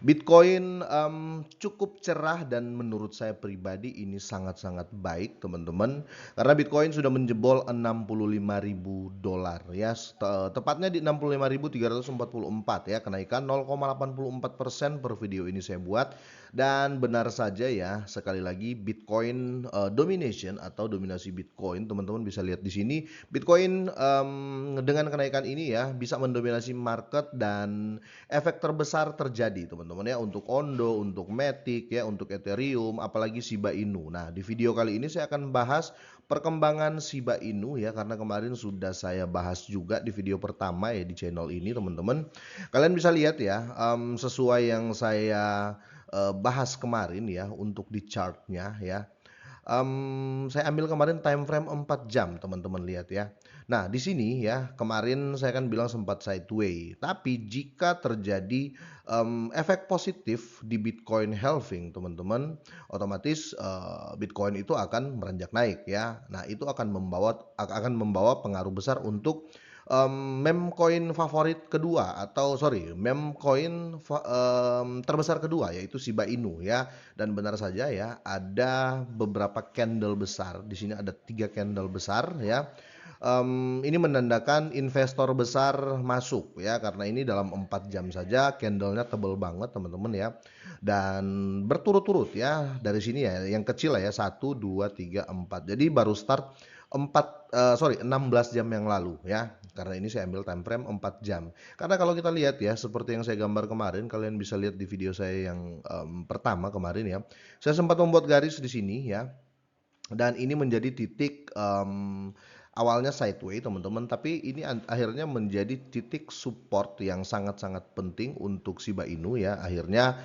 Bitcoin, cukup cerah dan menurut saya pribadi ini sangat-sangat baik teman-teman, karena Bitcoin sudah menjebol $65.000 ya, tepatnya di 65.344 ya, kenaikan 0,84% per video ini saya buat. Dan benar saja ya, sekali lagi Bitcoin, domination atau dominasi Bitcoin, teman-teman bisa lihat di sini, Bitcoin, dengan kenaikan ini ya, bisa mendominasi market dan efek terbesar terjadi teman-teman ya untuk Ondo, untuk Matic ya, untuk Ethereum, apalagi Shiba Inu. Nah, di video kali ini saya akan bahas perkembangan Shiba Inu ya, karena kemarin sudah saya bahas juga di video pertama ya di channel ini teman-teman. Kalian bisa lihat ya, sesuai yang saya bahas kemarin ya untuk di chartnya ya. Saya ambil kemarin time frame 4 jam teman-teman lihat ya. Nah di sini ya kemarin saya kan bilang sempat sideway, tapi jika terjadi efek positif di Bitcoin halving teman-teman, otomatis Bitcoin itu akan meranjak naik ya. Nah itu akan membawa pengaruh besar untuk meme coin favorit kedua, atau sorry, meme coin terbesar kedua, yaitu Shiba Inu ya. Dan benar saja ya, ada beberapa candle besar. Di sini ada 3 candle besar ya. Ini menandakan investor besar masuk ya, karena ini dalam 4 jam saja candlenya tebel banget teman-teman ya. Dan berturut-turut ya dari sini ya, yang kecil lah ya, 1, 2, 3, 4. Jadi baru start 16 jam yang lalu ya. Karena ini saya ambil time frame 4 jam. Karena kalau kita lihat ya, seperti yang saya gambar kemarin, kalian bisa lihat di video saya yang pertama kemarin ya. Saya sempat membuat garis di sini ya, dan ini menjadi titik, awalnya sideway teman-teman, tapi ini akhirnya menjadi titik support yang sangat-sangat penting untuk Shiba Inu ya, akhirnya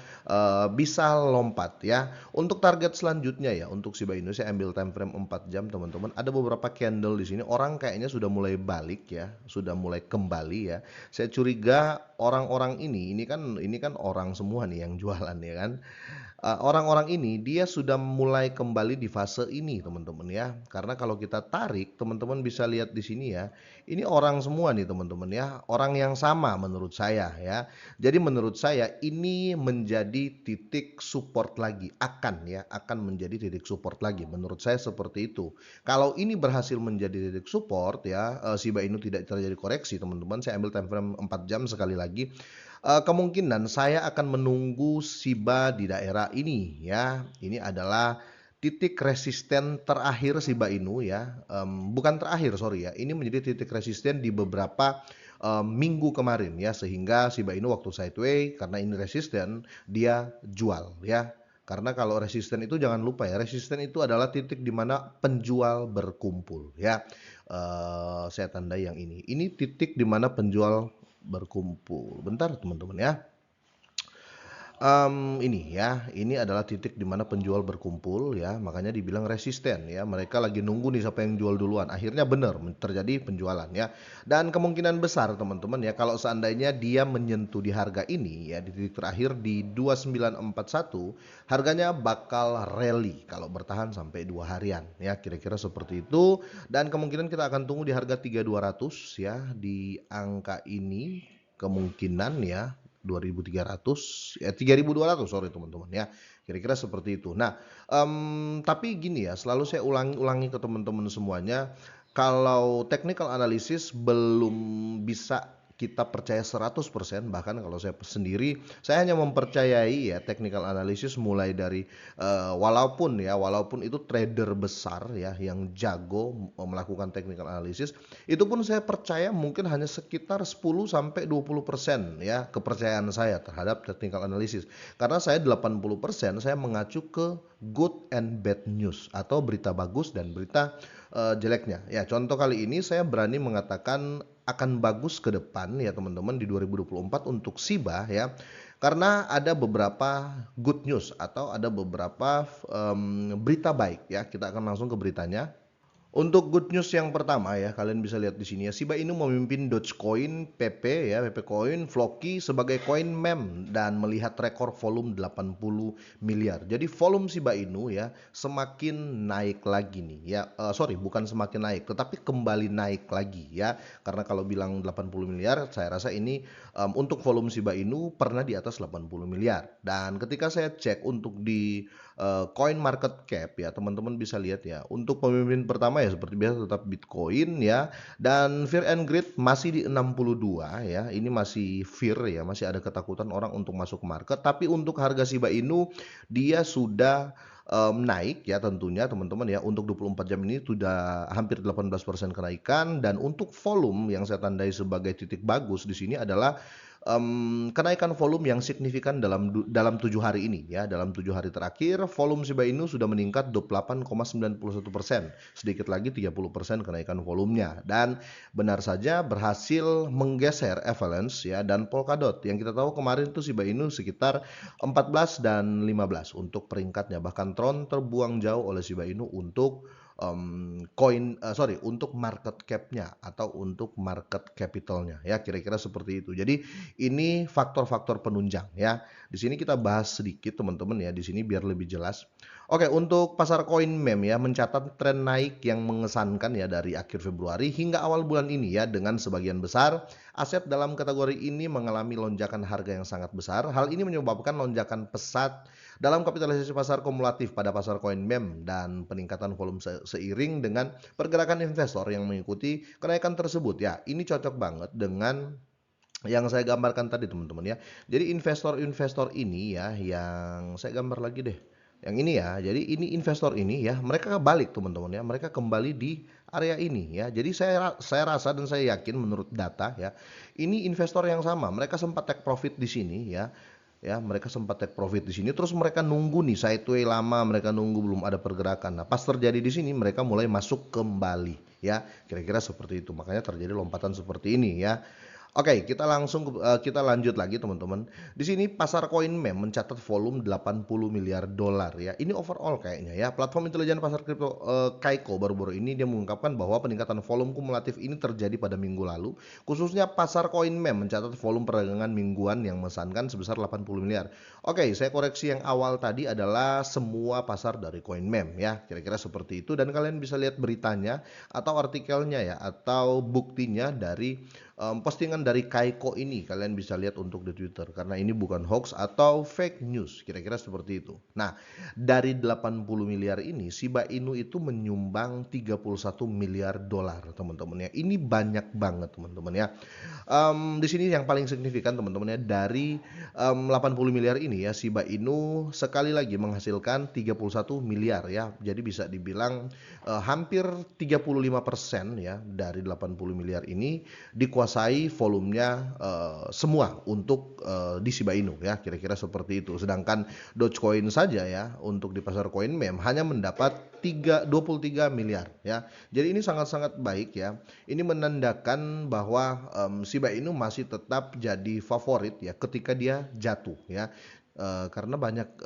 bisa lompat ya. Untuk target selanjutnya ya, untuk Shiba Inu saya ambil time frame 4 jam teman-teman. Ada beberapa candle di sini, orang kayaknya sudah mulai balik ya, sudah mulai kembali ya. Saya curiga orang-orang ini kan orang semua nih yang jualan ya kan. Orang-orang ini dia sudah mulai kembali di fase ini teman-teman ya. Karena kalau kita tarik, teman-teman bisa lihat di sini ya. Ini orang semua nih teman-teman ya. Orang yang sama menurut saya ya. Jadi menurut saya ini menjadi titik support lagi, akan menjadi titik support lagi. Menurut saya seperti itu. Kalau ini berhasil menjadi titik support ya, Shiba Inu tidak terjadi koreksi teman-teman. Saya ambil time frame 4 jam sekali lagi. Kemungkinan saya akan menunggu Shiba di daerah ini ya. Ini adalah titik resisten terakhir Shiba Inu ya. Bukan terakhir, sorry ya. Ini menjadi titik resisten di beberapa minggu kemarin ya, sehingga Shiba Inu waktu sideway, karena ini resisten, dia jual ya. Karena kalau resisten itu jangan lupa ya, resisten itu adalah titik di mana penjual berkumpul ya. Saya tandai yang ini. Ini titik di mana penjual berkumpul. Bentar teman-teman ya. Ini ya, ini adalah titik di mana penjual berkumpul ya, makanya dibilang resisten ya. Mereka lagi nunggu nih siapa yang jual duluan. Akhirnya benar terjadi penjualan ya. Dan kemungkinan besar teman-teman ya, kalau seandainya dia menyentuh di harga ini ya, di titik terakhir di 2941, harganya bakal rally kalau bertahan sampai 2 harian ya, kira-kira seperti itu. Dan kemungkinan kita akan tunggu di harga 3200 ya, di angka ini kemungkinan ya, 2.300 ya, 3.200, sorry teman-teman ya, kira-kira seperti itu. Nah, tapi gini ya, selalu saya ulangi ke teman-teman semuanya, kalau technical analysis belum bisa kita percaya 100%. Bahkan kalau saya sendiri, saya hanya mempercayai ya technical analysis mulai dari walaupun itu trader besar ya yang jago melakukan technical analysis, itu pun saya percaya mungkin hanya sekitar 10 sampai 20% ya kepercayaan saya terhadap technical analysis. Karena saya 80% saya mengacu ke good and bad news, atau berita bagus dan berita jeleknya. Ya, contoh kali ini saya berani mengatakan akan bagus ke depan ya teman-teman di 2024 untuk Shiba ya. Karena ada beberapa good news atau ada beberapa berita baik ya. Kita akan langsung ke beritanya. Untuk good news yang pertama ya, kalian bisa lihat di sini ya, Shiba Inu memimpin Dogecoin, PP ya, PP Coin, Floki sebagai koin meme dan melihat rekor volume 80 miliar. Jadi volume Shiba Inu ya semakin naik lagi nih ya. Sorry, bukan semakin naik, tetapi kembali naik lagi ya. Karena kalau bilang 80 miliar, saya rasa ini untuk volume Shiba Inu pernah di atas 80 miliar. Dan ketika saya cek untuk di coin market cap ya, teman-teman bisa lihat ya. Untuk pemimpin pertama ya seperti biasa tetap Bitcoin ya, dan Fear and Greed masih di 62 ya. Ini masih fear ya, masih ada ketakutan orang untuk masuk ke market. Tapi untuk harga Shiba Inu dia sudah naik ya tentunya teman-teman ya. Untuk 24 jam ini sudah hampir 18% kenaikan, dan untuk volume yang saya tandai sebagai titik bagus di sini adalah kenaikan volume yang signifikan dalam 7 hari ini ya. Dalam 7 hari terakhir volume Shiba Inu sudah meningkat 28,91%, sedikit lagi 30% kenaikan volumenya, dan benar saja berhasil menggeser Avalanche ya dan Polkadot yang kita tahu kemarin itu Shiba Inu sekitar 14 dan 15 untuk peringkatnya. Bahkan Tron terbuang jauh oleh Shiba Inu untuk untuk market cap-nya atau untuk market capitalnya ya, kira-kira seperti itu. Jadi ini faktor-faktor penunjang ya. Di sini kita bahas sedikit teman-teman ya, di sini biar lebih jelas. Oke, untuk pasar koin meme ya mencatat tren naik yang mengesankan ya dari akhir Februari hingga awal bulan ini ya, dengan sebagian besar aset dalam kategori ini mengalami lonjakan harga yang sangat besar. Hal ini menyebabkan lonjakan pesat dalam kapitalisasi pasar kumulatif pada pasar koin meme dan peningkatan volume seiring dengan pergerakan investor yang mengikuti kenaikan tersebut ya. Ini cocok banget dengan yang saya gambarkan tadi teman-teman ya. Jadi investor-investor ini ya, yang saya gambar lagi deh. Yang ini ya, jadi ini investor ini ya, mereka balik teman-teman ya, mereka kembali di area ini ya. Jadi saya rasa dan saya yakin menurut data ya, ini investor yang sama, mereka sempat take profit di sini ya. Ya, mereka sempat take profit di sini, terus mereka nunggu nih sideway lama, mereka nunggu belum ada pergerakan. Nah, pas terjadi di sini mereka mulai masuk kembali ya. Kira-kira seperti itu. Makanya terjadi lompatan seperti ini ya. Oke, kita lanjut lagi teman-teman. Di sini pasar koin meme mencatat volume 80 miliar dolar ya. Ini overall kayaknya ya. Platform intelijen pasar kripto Kaiko baru-baru ini dia mengungkapkan bahwa peningkatan volume kumulatif ini terjadi pada minggu lalu. Khususnya pasar koin meme mencatat volume perdagangan mingguan yang memesankan sebesar 80 miliar. Oke, saya koreksi yang awal tadi adalah semua pasar dari koin meme ya. Kira-kira seperti itu, dan kalian bisa lihat beritanya atau artikelnya ya, atau buktinya dari postingan dari Kaiko ini, kalian bisa lihat untuk di Twitter, karena ini bukan hoax atau fake news, kira-kira seperti itu. Nah, dari 80 miliar ini Shiba Inu itu menyumbang 31 miliar dolar teman-teman ya. Ini banyak banget teman-teman ya. Di sini yang paling signifikan teman-teman ya, dari 80 miliar ini ya, Shiba Inu sekali lagi menghasilkan 31 miliar ya. Jadi bisa dibilang hampir 35% ya dari 80 miliar ini dikuasai volumenya semua untuk di Shiba Inu ya, kira-kira seperti itu. Sedangkan Dogecoin saja ya untuk di pasar koin meme hanya mendapat 23 miliar ya. Jadi ini sangat-sangat baik ya. Ini menandakan bahwa Shiba Inu masih tetap jadi favorit ya ketika dia jatuh ya. Karena banyak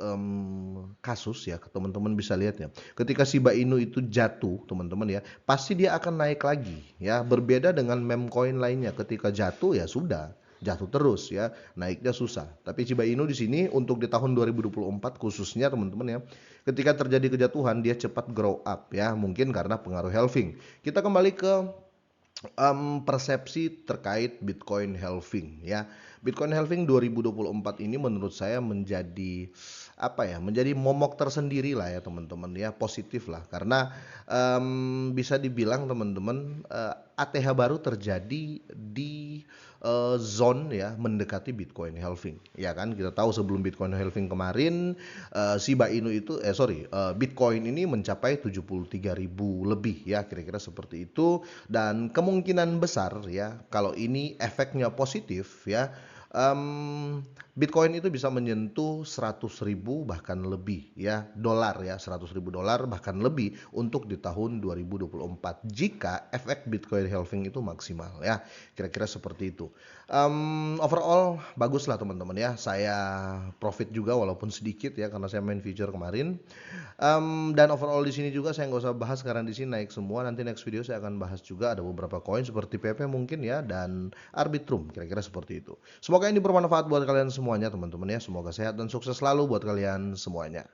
kasus ya, teman-teman bisa lihat ya. Ketika Shiba Inu itu jatuh, teman-teman ya, pasti dia akan naik lagi ya. Berbeda dengan meme coin lainnya, ketika jatuh ya sudah, jatuh terus ya, naiknya susah. Tapi Shiba Inu di sini untuk di tahun 2024 khususnya teman-teman ya, ketika terjadi kejatuhan dia cepat grow up ya, mungkin karena pengaruh halving. Kita kembali ke persepsi terkait Bitcoin halving ya. Bitcoin halving 2024 ini menurut saya menjadi apa ya, menjadi momok tersendiri lah ya teman-teman ya, positif lah karena bisa dibilang teman-teman ATH baru terjadi di zone ya mendekati Bitcoin halving ya kan. Kita tahu sebelum Bitcoin halving kemarin Shiba Inu itu Bitcoin ini mencapai 73.000 lebih ya, kira-kira seperti itu, dan kemungkinan besar ya kalau ini efeknya positif ya, Bitcoin itu bisa menyentuh 100.000 bahkan lebih ya, dolar ya, 100.000 dolar bahkan lebih untuk di tahun 2024 jika efek Bitcoin halving itu maksimal ya, kira-kira seperti itu. Overall baguslah teman-teman ya, saya profit juga walaupun sedikit ya karena saya main future kemarin. Dan overall di sini juga saya nggak usah bahas karena di sini naik semua. Nanti next video saya akan bahas juga ada beberapa koin seperti PP mungkin ya dan Arbitrum kira-kira seperti itu. Semoga ini bermanfaat buat kalian semuanya teman-teman ya. Semoga sehat dan sukses selalu buat kalian semuanya.